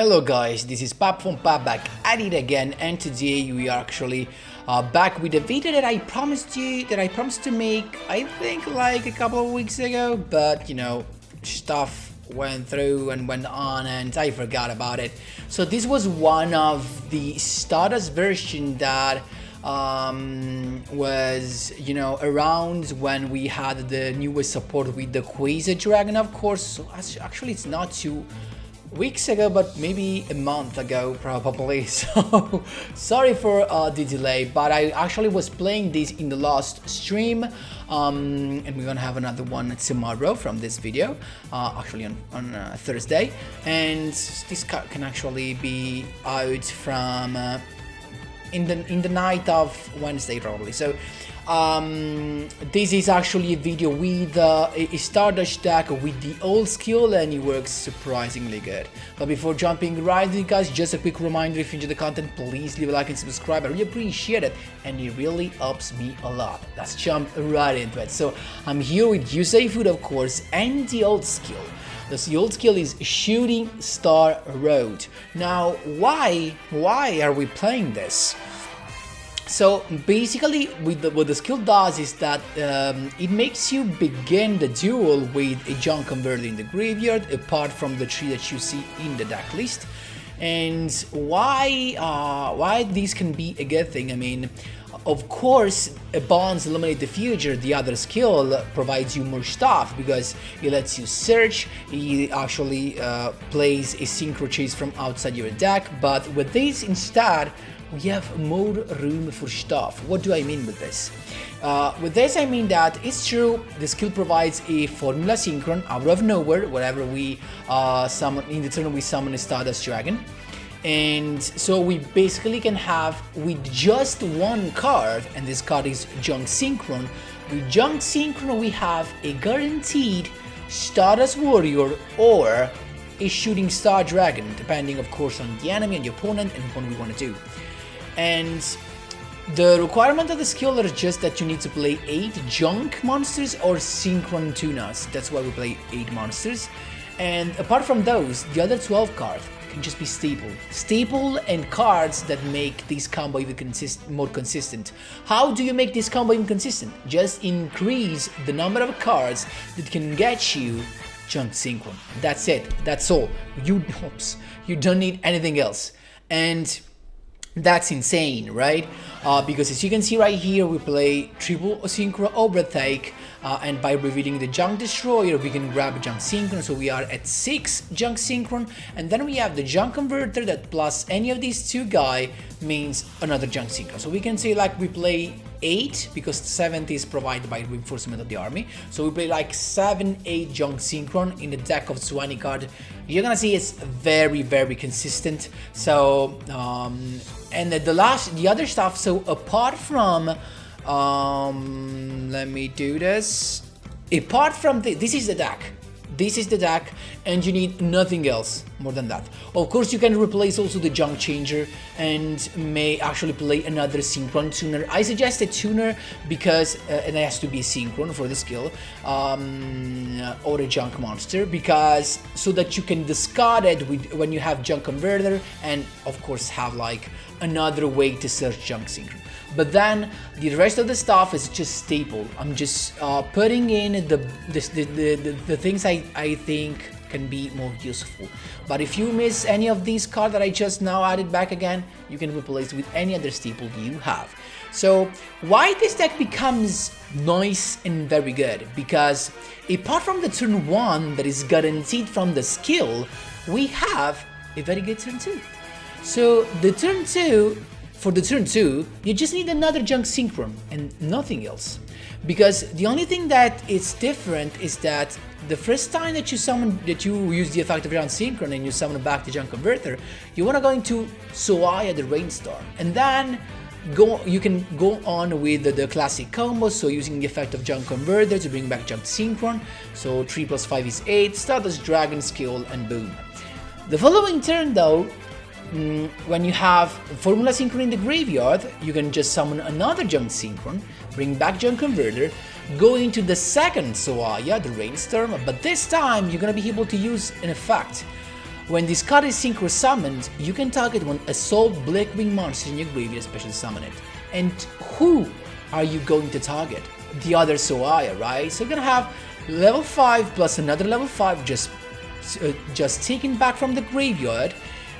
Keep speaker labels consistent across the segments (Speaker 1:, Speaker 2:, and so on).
Speaker 1: Hello guys, this is Pap from Pap back at it again, and today we are actually back with a video that I promised to make, I think like a couple of weeks ago, but you know, stuff went through and went on and I forgot about it. So this was one of the Stardust version that was, you know, around when we had the newest support with the QUASAR dragon, of course. So actually it's not 2 weeks ago, but maybe a month ago probably. So sorry for the delay, but I actually was playing this in the last stream, and we're gonna have another one tomorrow from this video, actually on Thursday, and this can actually be out from in the night of Wednesday probably. So this is actually a video with a Stardust deck with the old skill, and it works surprisingly good. But before jumping right in, guys, just a quick reminder: if you enjoy the content, please leave a like and subscribe. I really appreciate it, and it really helps me a lot. Let's jump right into it. So I'm here with yugioh, of course, and the old skill. The old skill is Shooting Star Road. Now, why are we playing this? So basically, what the skill does is that it makes you begin the duel with a junk converter in the graveyard, apart from the 3 that you see in the deck list. And why this can be a good thing? I mean, of course, Bonds Eliminate the Future, the other skill, provides you more stuff because it lets you search. It actually plays a synchro chase from outside your deck, but with this instead, we have more room for stuff. What do I mean with this? With this I mean that it's true, the skill provides a formula synchron out of nowhere whenever we summon, in the turn we summon a Stardust Dragon. And so we basically can have, with just one card, and this card is Junk Synchron, with Junk Synchron we have a guaranteed Stardust Warrior or a Shooting Star Dragon, depending of course on the enemy and the opponent and what we want to do. And the requirement of the skill is just that you need to play 8 junk monsters or synchron tunas. That's why we play 8 monsters. And apart from those, the other 12 cards can just be staple and cards that make this combo even more consistent. How do you make this combo even consistent? Just increase the number of cards that can get you junk synchron. That's it. That's all. You don't need anything else. And that's insane, right? Because as you can see right here, we play triple synchro overtake, and by revealing the junk destroyer, we can grab junk synchron. So we are at 6 junk synchron, and then we have the junk converter that plus any of these 2 guys means another junk synchron. So we can say like we play 8 because 7 is provided by reinforcement of the army. So we play like 7-8 junk synchron in a deck of 20 cards. You're gonna see it's very consistent. So and the other stuff, so apart from let me do this, apart from this is the deck, and you need nothing else more than that. Of course, you can replace also the junk changer and may actually play another synchron tuner. I suggest a tuner because and it has to be a synchron for the skill, or a junk monster, because so that you can discard it when you have junk converter, and of course have like another way to search junk synchron. But then the rest of the stuff is just staple. I'm just putting in the things I think can be more useful. But if you miss any of these cards that I just now added back again, you can replace with any other staple you have. So why this deck becomes nice and very good? Because apart from the turn 1 that is guaranteed from the skill, we have a very good turn 2. So the turn 2, for the turn 2, you just need another junk synchron and nothing else. Because the only thing that is different is that the first time that you use the effect of junk synchron and you summon back the junk converter, you want to go into Soaya the Rainstorm, and then you can go on with the classic combo, so using the effect of junk converter to bring back junk synchron. So 3 + 5 is 8, Stardust Dragon skill, and boom. The following turn though, when you have formula synchron in the graveyard, you can just summon another junk synchron, bring back junk converter, go into the second Soaya, the Rainstorm, but this time you're gonna be able to use an effect When this card is synchro summoned, you can target one assault Blackwing monster in your graveyard, special summon it. And who are you going to target? The other Soaya, right? So you're gonna have level 5 plus another level 5 just taken back from the graveyard,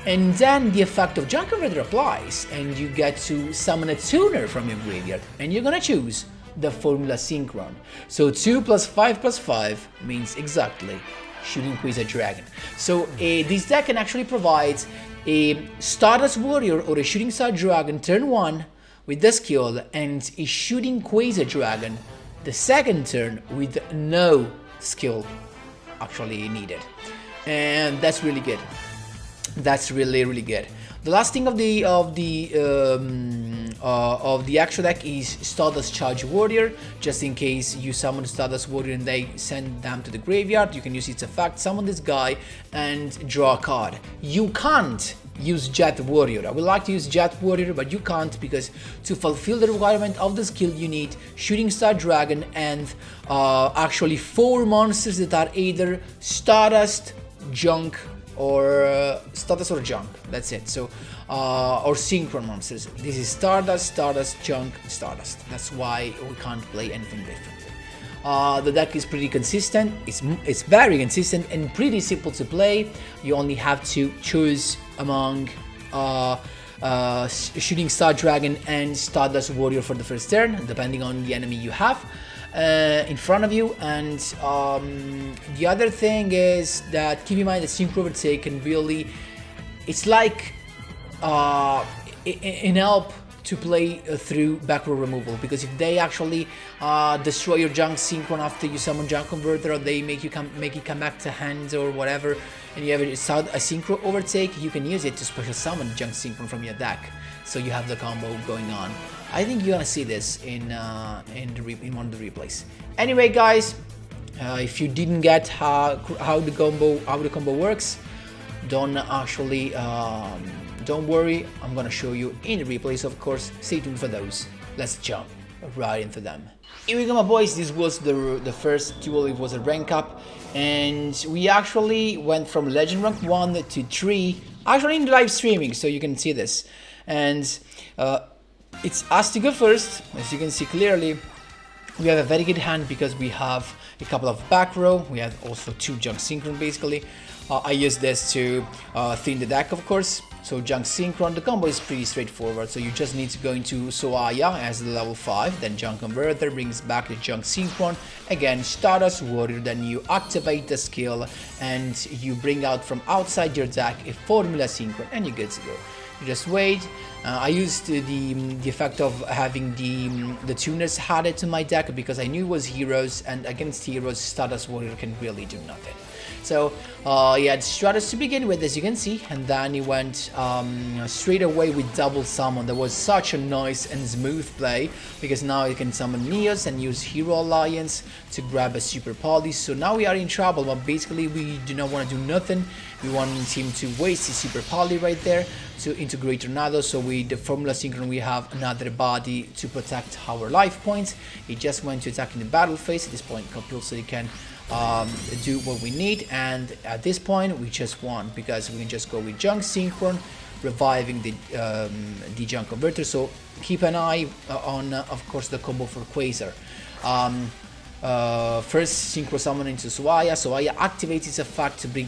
Speaker 1: and then the effect of Junk Converter applies, and you get to summon a tuner from your graveyard, and you're gonna choose the Formula Synchron. So 2 plus 5 plus 5 means exactly shooting QUASAR Dragon. So this deck can actually provide a Stardust Warrior or a Shooting Star Dragon turn 1 with the skill, and a Shooting QUASAR Dragon the second turn with no skill actually needed. And that's really good. That's really good. The last thing of the actual deck is Stardust Charge Warrior. Just in case you summon Stardust Warrior and they send them to the graveyard, you can use its effect, summon this guy, and draw a card. You can't use Jet Warrior. I would like to use Jet Warrior, but you can't, because to fulfill the requirement of the skill you need Shooting Star Dragon and actually 4 monsters that are either Stardust, Junk, or Stardust or Junk. That's it. So or Synchron monsters. This is Stardust, Stardust, Junk, Stardust. That's why we can't play anything differently. The deck is pretty consistent. It's very consistent and pretty simple to play. You only have to choose among Shooting Star Dragon and Stardust Warrior for the first turn, depending on the enemy you have in front of you. And the other thing is that keep in mind that Synchro Overtake can really, it's like an help to play through back row removal, because if they actually destroy your Junk Synchron after you summon Junk Converter, or they make it come back to hand or whatever, and you have a Synchro Overtake, you can use it to special summon Junk Synchron from your deck, so you have the combo going on. I think you're gonna see this in one of the replays. Anyway, guys, if you didn't get how the combo works, don't worry, I'm gonna show you in the replays, of course. Stay tuned for those. Let's jump right into them. Here we go, my boys. This was the first duel. It was a rank up, and we actually went from Legend Rank 1 to 3, actually in live streaming, so you can see this. And it's us to go first. As you can see clearly, we have a very good hand because we have a couple of back row. We have also 2 Junk Synchron basically. I use this to thin the deck, of course. So Junk Synchron, the combo is pretty straightforward. So you just need to go into Soaya as the level 5, then Junk Converter brings back the Junk Synchron, again Stardust Warrior, then you activate the skill and you bring out from outside your deck a Formula Synchron, and you're good to go. You just wait. I used the effect of having the tuners added to my deck because I knew it was heroes, and against heroes Stardust Warrior can really do nothing. So he had Stratus to begin with, as you can see, and then he went straight away with double summon. That was such a nice and smooth play, because now you can summon Neos and use Hero Alliance to grab a Super Poly. So now we are in trouble, but basically we do not want to do nothing. We want him to waste his Super Poly right there to integrate Tornado. So with the Formula Synchron we have another body to protect our life points. He just went to attack in the battle phase. At this point compulsory can do what we need, and at this point we just won because we can just go with Junk Synchron, reviving the Junk Converter. So keep an eye on of course the combo for QUASAR. First Synchro Summon into Soaya. Soaya activates its effect to bring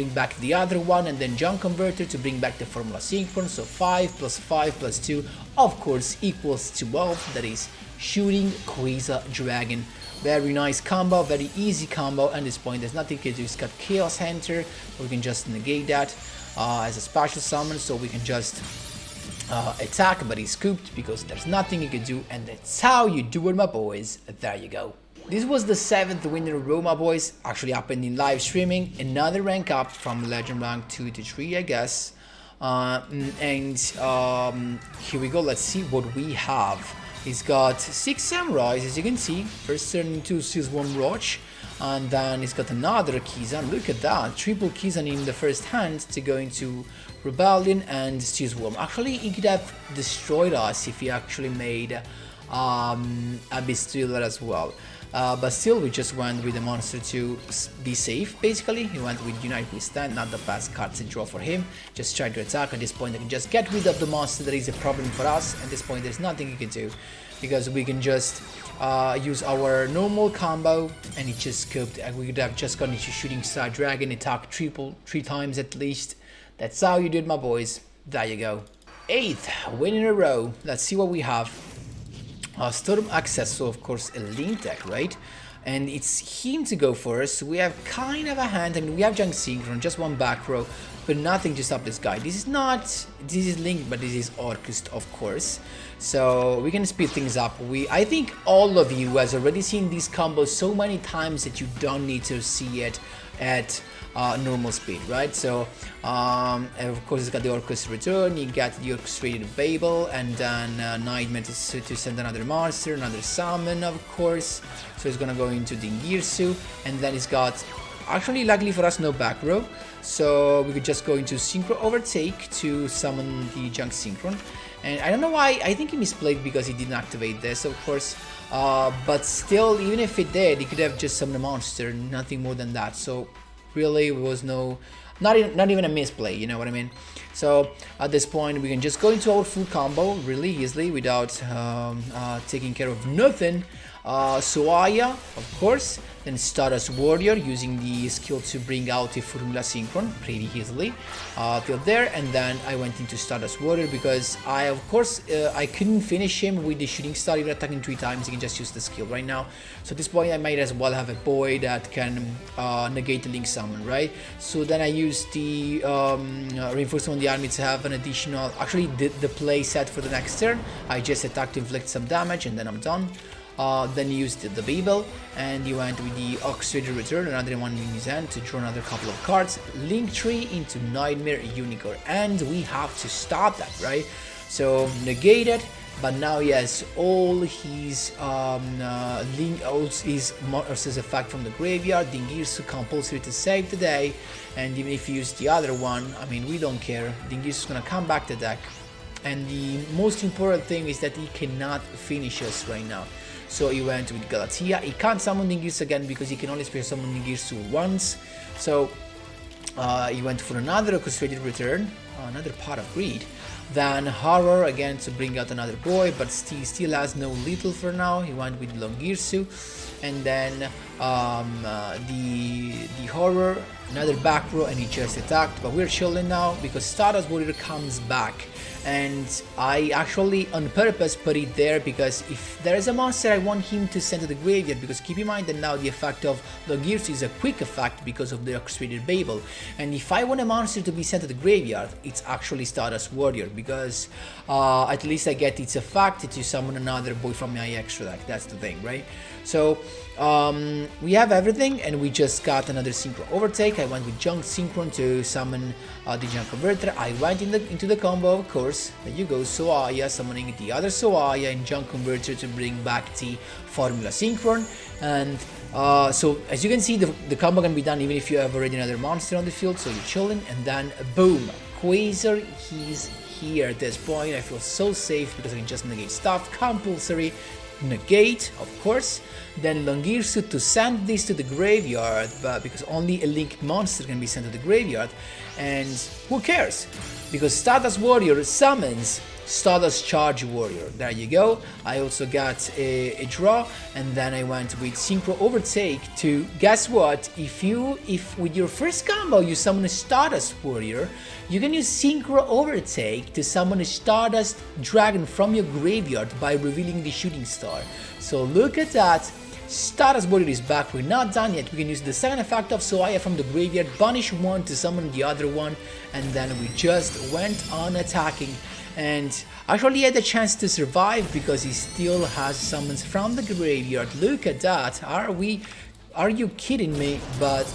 Speaker 1: back the other one, and then Junk Converter to bring back the Formula Synchron. So 5 plus 5 plus 2 of course equals 12. That is shooting QUASAR Dragon. Very nice combo, very easy combo. At this point there's nothing to do. It's got Chaos Hunter, we can just negate that as a special summon, so we can just attack, but he's scooped because there's nothing you can do, and that's how you do it, my boys. There you go. This was the 7th win in a row, my boys. Actually happened in live streaming. Another rank up from Legend Rank 2 to 3, I guess. Here we go. Let's see what we have. He's got 6 Samurais, as you can see. First turn into Seasworm Roach, and then he's got another Kizan. Look at that, triple Kizan in the first hand to go into Rebellion and Seasworm. Actually, he could have destroyed us if he actually made Abyss Thriller as well. but still we just went with the monster to be safe. Basically he went with Unite Withstand, not the best card to draw for him. Just try to attack. At this point I can just get rid of the monster that is a problem for us. At this point there's nothing you can do, because we can just use our normal combo, and it just scoped, and we could have just gone into Shooting Star Dragon, attack three times at least. That's how you do it, my boys. There you go. 8th win in a row. Let's see what we have. Storm Access, so of course a link deck, right? And it's him to go first. So we have kind of a hand. I mean, we have Junk Synchron, just one back row, but nothing to stop this guy. This is Link, but this is Orcust, of course. So we can speed things up. I think all of you has already seen these combos so many times that you don't need to see it at normal speed, right? So of course it's got the Orcust return, you got the orchestrated Babel, and then Nightmare to send another monster, another summon, of course. So it's gonna go into Dingirsu, and then it's got, actually luckily for us, no back row, so we could just go into Synchro Overtake to summon the Junk Synchron. And I don't know why, I think he misplayed because he didn't activate this, of course. But still, even if it did, he could have just summoned a monster, nothing more than that. So really, it was not even a misplay, you know what I mean? So at this point, we can just go into our full combo really easily without taking care of nothing. Soaya, of course, then Stardust Warrior, using the skill to bring out a Formula Synchron pretty easily till there, and then I went into Stardust Warrior because I couldn't finish him with the Shooting Star. Even attacking 3 times, he can just use the skill right now. So at this point I might as well have a boy that can negate the Link Summon, right? So then I used the Reinforcement on the army to have an additional, actually the play set for the next turn. I just attack to inflict some damage and then I'm done. Then he used the Babel, and he went with the Orchestrated Return, another one in his hand to draw another couple of cards. Link Tree into Nightmare Unicorn, and we have to stop that, right? So negated, but now he has all his his monsters effect from the graveyard. Dingirsu compulsory to save the day, and even if you use the other one, I mean, we don't care. Dingirsu is gonna come back to deck, and the most important thing is that he cannot finish us right now. So he went with Galatea. He can't summon Dingirsu again because he can only special summon Dingirsu once. So he went for another Orchestrated Return, another Pot of Greed. Then Horror again to bring out another boy, but still has no lethal for now. He went with Longirsu, and then the Horror, another back row, and he just attacked. But we're chilling now because Stardust Warrior comes back. And I actually on purpose put it there because if there is a monster I want him to send to the graveyard, because keep in mind that now the effect of Longirsu is a quick effect because of the Orchestrated Babel, and if I want a monster to be sent to the graveyard, it's actually Stardust Warrior, because at least I get its effect to summon another boy from my extra deck. That's the thing, right? So we have everything, and we just got another Synchro Overtake. I went with Junk Synchron to summon the Junk Converter. I went into the combo, of course. There you go, Soaya summoning the other Soaya and Junk Converter to bring back the Formula Synchron. And so as you can see, the combo can be done even if you have already another monster on the field, so you're chilling. And then boom, QUASAR, he's here at this point. I feel so safe because I can just negate stuff, compulsory negate, of course. Then Longirsu to send this to the graveyard, but because only a linked monster can be sent to the graveyard, and who cares? Because Stardust Warrior summons Stardust Charge Warrior. There you go. I also got a draw, and then I went with Synchro Overtake to, guess what? If with your first combo you summon a Stardust Warrior, you can use Synchro Overtake to summon a Stardust Dragon from your graveyard by revealing the Shooting Star. So look at that. Stardust Warrior is back. We're not done yet. We can use the second effect of Soaya from the graveyard, banish one to summon the other one, and then we just went on attacking. And actually he had a chance to survive because he still has summons from the graveyard. Look at that. Are you kidding me? But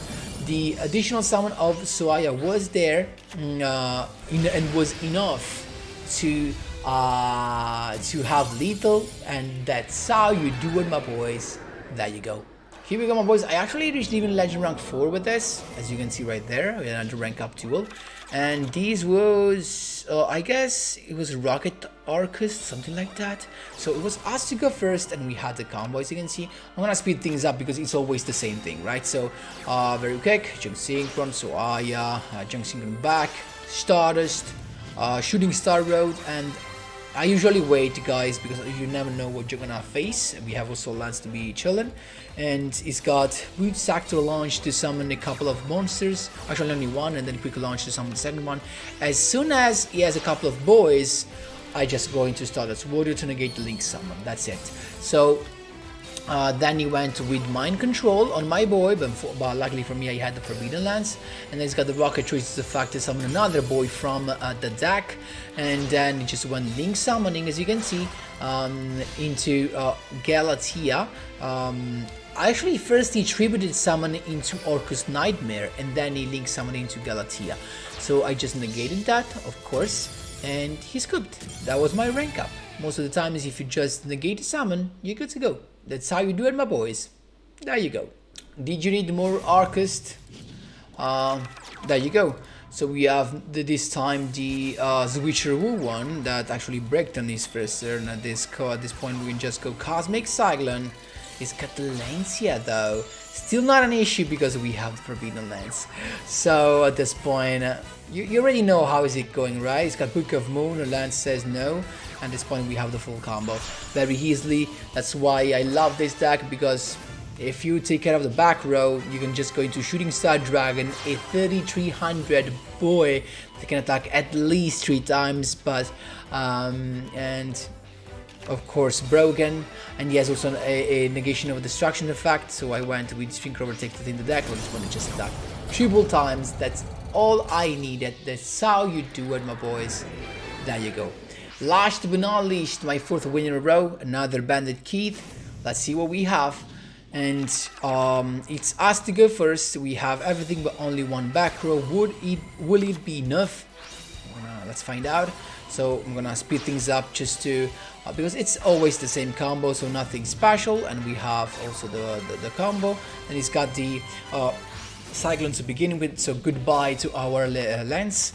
Speaker 1: the additional summon of Soaya was there and was enough to have lethal, and that's how you do it, my boys. There you go. here we go, my boys. I actually reached even legend rank 4 with this, as you can see right there. We had to rank up duel, and these was I guess it was rocket Orcust, something like that. So it was us to go first, and we had the combo. As you can see, I'm gonna speed things up because it's always the same thing, right? So very quick, jump synchron, so jump synchron back, Stardust, shooting star road, and I usually wait, guys, because you never know what you're gonna face. We have also Lance to be chilling, and he's got Boot Sack to launch to summon a couple of monsters, actually only one, and then quick launch to summon the second one. As soon as he has a couple of boys, I just go into Stardust Warrior to negate the Link summon. That's it. So then he went with Mind Control on my boy, but luckily for me I had the Forbidden Lance, and then he's got the Rocket Choice, the fact to summon another boy from the deck, and then he just went Link summoning, as you can see, into Galatea. Actually, first he tributed summon into Orcust Nightmare, and then he Link summoned into Galatea. So I just negated that, of course, and he scooped. That was my rank up. Most of the times, if you just negate a summon, you're good to go. That's how you do it, my boys. There you go. Did you need more Orcust? There you go. So we have this time the Switcher Wu one that actually breaked on his first turn. At this point, we can just go Cosmic Cyclone. He's got the Lancia though. Still not an issue because we have the Forbidden Lance. So at this point, you already know how is it going, right? He's got Book of Moon, and Lance says no. At this point, we have the full combo very easily. That's why I love this deck, because if you take care of the back row, you can just go into Shooting Star Dragon, a 3300 boy that can attack at least 3 times, but and of course broken, and he has also a negation of destruction effect. So I went with Synchro Overtake in the deck. I just want to just attack triple times. That's all I needed. That's how you do it, my boys. There you go. Last but not least, my 4th win in a row, another Bandit Keith. Let's see what we have. And it's us to go first. We have everything but only one back row. Will it be enough? Let's find out. So I'm gonna speed things up just to because it's always the same combo, so nothing special. And we have also the combo, and he's got the Cyclone to begin with, so goodbye to our Lance.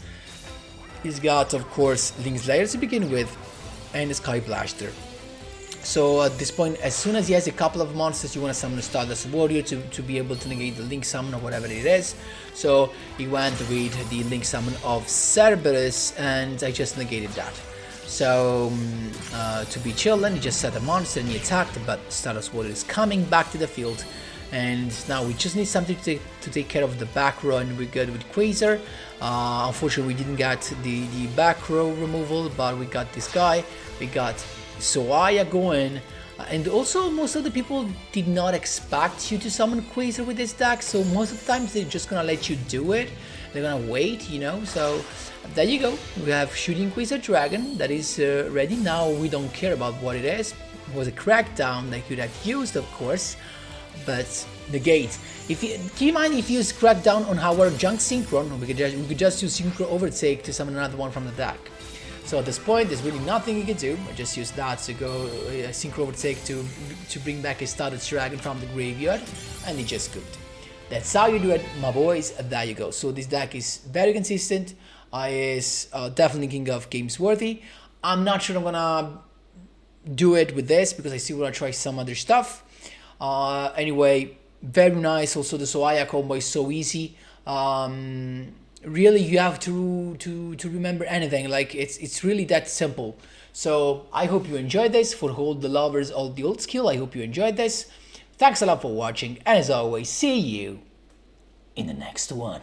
Speaker 1: He's got, of course, Link's Lair to begin with, and the Sky Blaster. So at this point, as soon as he has a couple of monsters, you want to summon a Stardust Warrior to be able to negate the Link summon or whatever it is. So he went with the Link summon of Cerberus, and I just negated that. So to be chilling, he just set a monster and he attacked, but Stardust Warrior is coming back to the field. And now we just need something to take care of the back row, and we're good with QUASAR. Unfortunately, we didn't get the back row removal, but we got this guy. We got Soaya going, and also most of the people did not expect you to summon QUASAR with this deck, so most of the times they're just gonna let you do it. They're gonna wait, you know. So there you go. We have Shooting Quasar Dragon that is ready now. We don't care about what it is. It was a crackdown that you could have used, of course, but negate. If you keep in mind, if you use crackdown on our junk synchron, we could just use Synchro Overtake to summon another one from the deck. So at this point, there's really nothing you can do. I just use that to go Synchro Overtake to bring back a Stardust Dragon from the graveyard, and it just scooped. That's how you do it, my boys. There you go. So this deck is very consistent. Is definitely king of games worthy. I'm not sure I'm gonna do it with this because I still wanna try some other stuff. Anyway, very nice. Also, the Soaya combo is so easy. Really, you have to remember anything. Like it's really that simple. So I hope you enjoyed this. For all the lovers of the old skill, I hope you enjoyed this. Thanks a lot for watching, and as always, see you in the next one.